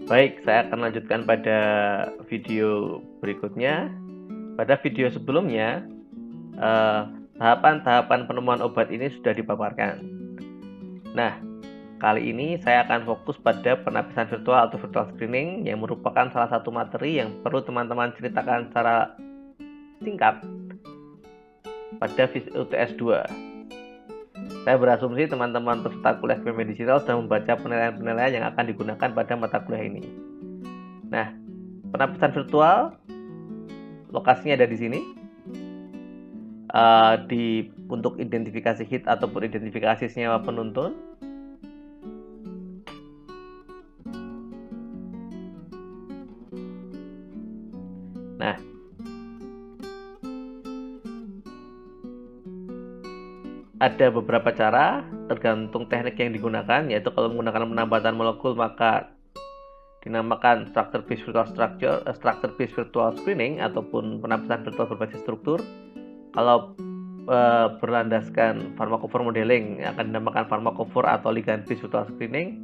Baik, saya akan lanjutkan pada video berikutnya. Pada video sebelumnya, tahapan-tahapan penemuan obat ini sudah dipaparkan. Nah, kali ini saya akan fokus pada penapisan virtual atau virtual screening yang merupakan salah satu materi yang perlu teman-teman ceritakan secara singkat pada UTS 2. Saya berasumsi teman-teman peserta kuliah biomedicinal sudah membaca penilaian-penilaian yang akan digunakan pada mata kuliah ini. Nah, penapisan virtual lokasinya ada di sini. Untuk identifikasi hit ataupun identifikasi senyawa penuntun. Nah, ada beberapa cara tergantung teknik yang digunakan, yaitu kalau menggunakan penambatan molekul maka dinamakan structure based virtual screening ataupun penapisan virtual berbasis struktur. Kalau berlandaskan pharmacophore modeling akan dinamakan pharmacophore atau ligand based virtual screening.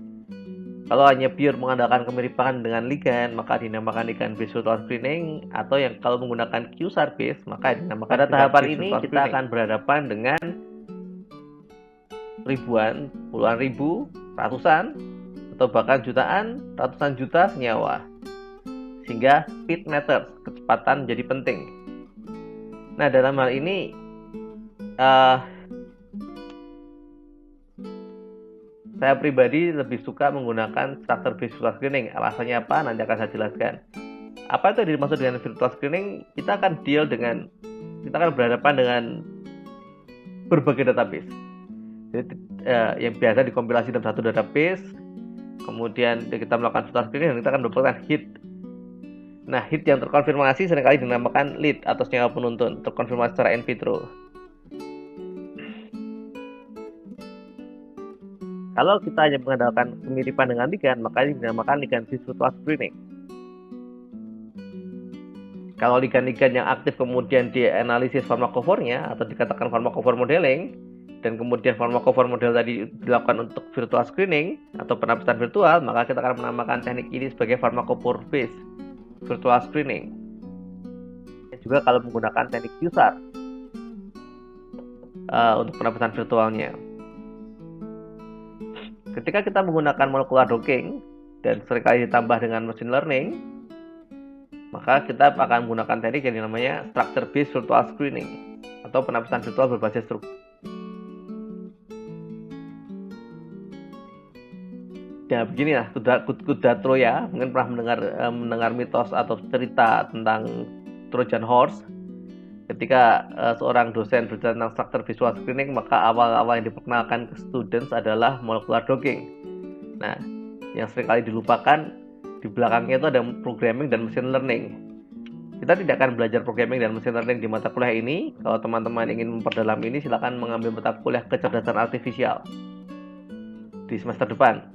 Kalau hanya pure mengandalkan kemiripan dengan ligand maka dinamakan ligand based virtual screening, atau yang kalau menggunakan QSAR based maka dinamakan. Pada tahapan ini kita akan berhadapan dengan ribuan, puluhan ribu, ratusan, atau bahkan jutaan, ratusan juta senyawa. Sehingga speed matters, kecepatan menjadi penting. Nah, dalam hal ini saya pribadi lebih suka menggunakan structure based virtual screening. Alasannya apa? Nanti akan saya jelaskan. Apa itu dimaksud dengan virtual screening? Kita akan berhadapan dengan berbagai database. Jadi yang biasa dikompilasi dalam satu database, kemudian kita melakukan virtual screening dan kita akan mendapatkan hit. Nah, hit yang terkonfirmasi seringkali dinamakan lead atau senyawa penuntun, terkonfirmasi secara in vitro. Kalau kita hanya mengandalkan kemiripan dengan ligand, maka ini dinamakan ligand based virtual screening. Kalau ligand-ligand yang aktif kemudian dianalisis farmakofornya atau dikatakan pharmacophore modeling, dan kemudian pharmacophore model tadi dilakukan untuk virtual screening atau penapisan virtual, maka kita akan menamakan teknik ini sebagai pharmacophore based virtual screening. Juga kalau menggunakan teknik QSAR untuk penapisan virtualnya. Ketika kita menggunakan molecular docking dan seringkali ditambah dengan machine learning, maka kita akan menggunakan teknik yang namanya structure based virtual screening atau penapisan virtual berbasis struktur. Ya beginilah kuda Troya. Mungkin pernah mendengar mitos atau cerita tentang Trojan Horse. Ketika seorang dosen berbicara tentang structure visual screening, maka awal-awal yang diperkenalkan ke students adalah molecular docking. Nah, yang seringkali dilupakan di belakangnya itu ada programming dan machine learning. Kita tidak akan belajar programming dan machine learning di mata kuliah ini. Kalau teman-teman ingin memperdalam ini, silakan mengambil mata kuliah kecerdasan artifisial di semester depan.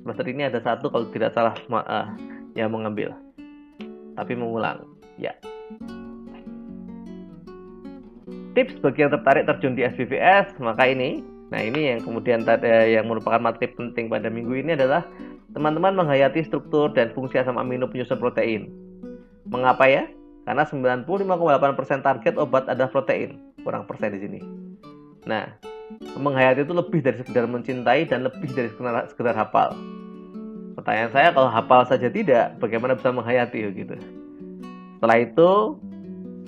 Semester ini ada satu kalau tidak salah yang mengambil, tapi mengulang. Ya. Tips bagi yang tertarik terjun di SPVS, maka ini. Nah, ini yang kemudian yang merupakan materi penting pada minggu ini adalah teman-teman menghayati struktur dan fungsi asam amino penyusun protein. Mengapa ya? Karena 95,8% target obat adalah protein, kurang persen di sini. Nah, menghayati itu lebih dari sekedar mencintai dan lebih dari sekedar hafal. Pertanyaan saya, kalau hafal saja tidak, bagaimana bisa menghayati gitu? Setelah itu,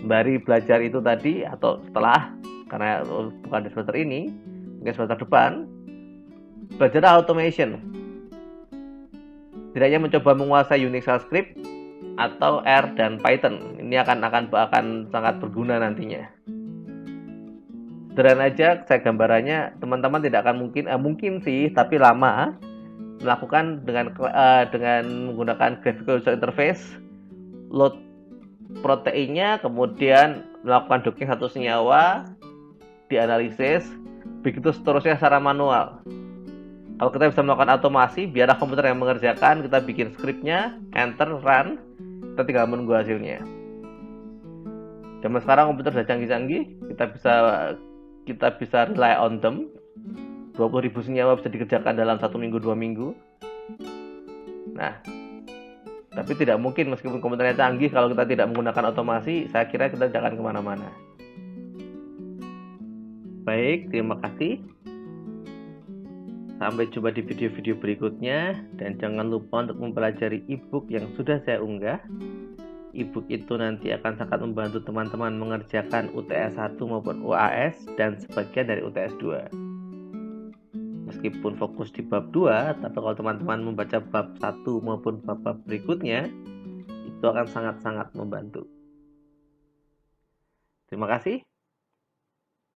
sembari belajar itu tadi atau setelah, karena bukan di semester ini, mungkin semester depan, belajar automation. Tidak hanya mencoba menguasai Unix shell script atau R dan Python. Ini akan sangat berguna nantinya. Sederhana aja saya gambarannya, teman-teman tidak akan mungkin sih, tapi lama melakukan dengan menggunakan graphical user interface, load proteinnya, kemudian melakukan docking satu senyawa, dianalisis, begitu seterusnya secara manual. Kalau kita bisa melakukan otomasi, biarlah komputer yang mengerjakan, kita bikin skripnya, enter, run, kita tinggal menunggu hasilnya. Zaman sekarang komputer sudah canggih-canggih, kita bisa rely on them. 20.000 senyawa bisa dikerjakan dalam 1 minggu 2 minggu. Nah, Tapi tidak mungkin meskipun komputernya canggih, kalau kita tidak menggunakan otomasi, saya kira kita tidak akan kemana-mana. Baik, terima kasih. Sampai jumpa di video-video berikutnya, dan jangan lupa untuk mempelajari e-book yang sudah saya unggah. E-book itu nanti akan sangat membantu teman-teman mengerjakan UTS 1 maupun UAS dan sebagian dari UTS 2. Meskipun fokus di bab 2, tapi kalau teman-teman membaca bab 1 maupun bab-bab berikutnya, itu akan sangat-sangat membantu. Terima kasih.